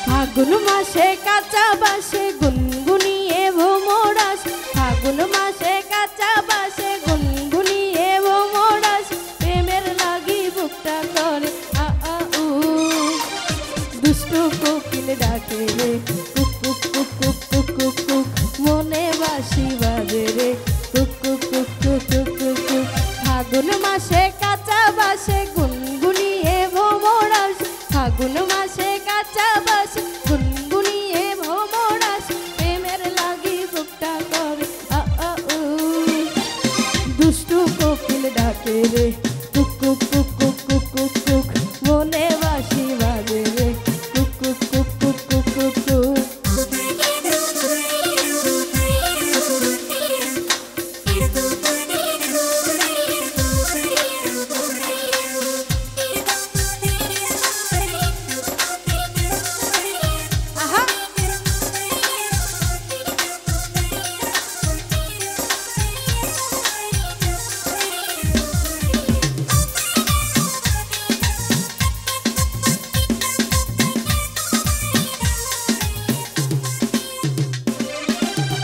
ফাগুন মাসে কাঁচা বাসে গুনগুনিয়ে ভোমরাস, ফাগুন মাসে কাঁচা বাসে গুনগুনিয়ে ভোমরাস, প্রেমের লাগি বুকটা করে আ আ উ, দুষ্টু কোকিল ডাকে রে কুক কুক কুক কুক কুক কুক কুক, মনে বাঁশি বাজে রে কুক কুক কুক কুক কুক কুক কুক। ফাগুন মাসে কাঁচা বাসে গুনগুনিয়ে ভোমরাস, ফাগুন মাসে কাঁচা বাসে গুনগুনিয়ে ভোমরাস, প্রেমের লাগি বুকটা করে আ আ উ, দুষ্টু কোকিল ডাকে রে কুক কুক কুক কুক কুক কুক কুক, মনে বাঁশি বাজে রে কুক কুক কুক কুক কুক কুক কুক।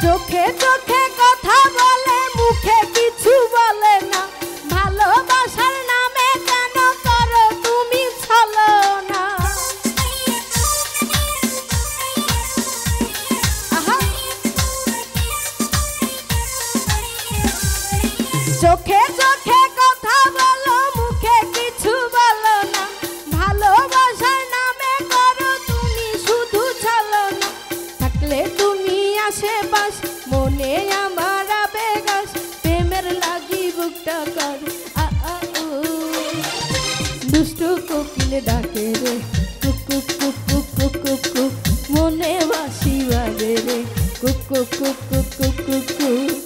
চোখে চোখে কথা বলে মুখে কিছু বলে না, ভালোবাসার নামে কেন করো তুমি ছলনা। চোখে চোখে কথা বলো মুখে কিছু বলো না, ভালোবাসার নামে করো তুমি শুধু ছলনা। থাকলে তুমি আশেপাশ মনে আমার আবেগাস, প্রেমের লাগি বুকটা কর আ আ উ, দুষ্টু কোকিল ডাকে রে কুক কুক কুক কুক কুক কুক কুক, মনে বাঁশি বাজে রে কুক কুক কুক কুক কুক কুক কুক।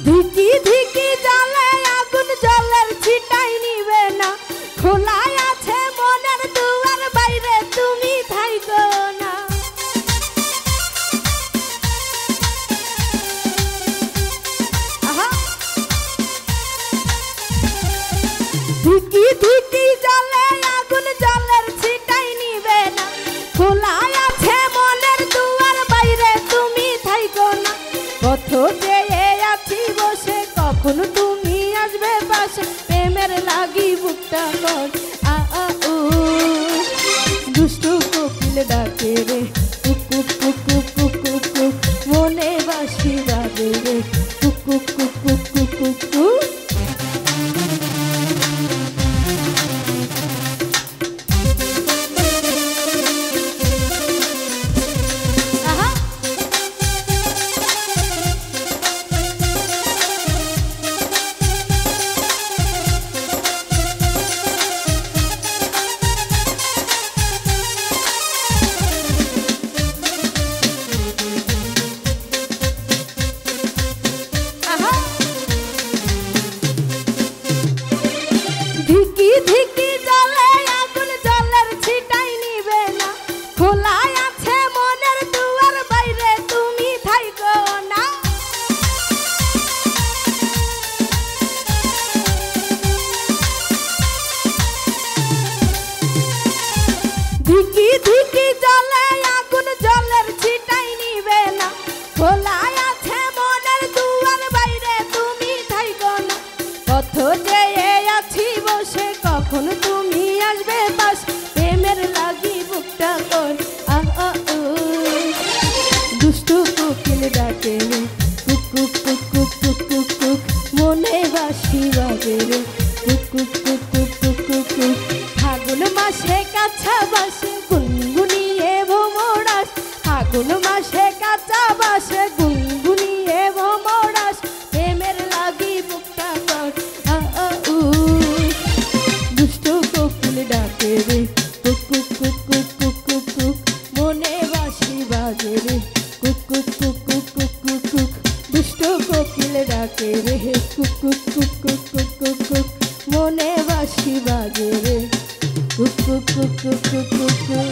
ধিকি ধিকি জ্বলে আগুন জলের ছিটাই নিবে না, খোলা আছে মনের দুয়ার বাইরে তুমি থাইকো না। ধিকি ধিকি জ্বলে আগুন জলের ছিটাই নিবে না, খোলা আছে মনের দুয়ার বাইরে তুমি থাইকো না। পথ চেয়ে আছি বসে কখন তুমি আসবে পাশে, প্রেমের লাগি বুকটা কর আ আ উ, দুষ্টু কোকিল ডাকে রে কুক কুক কুক কুক কুক কুক কুক, মনে বাঁশি বাজে রে কুক কুক কুক কুক কুক কুক কুক। পথ চেয়ে আছি বসে কখন তুমি লাগে রে কুকু কুকু কুকু কুকু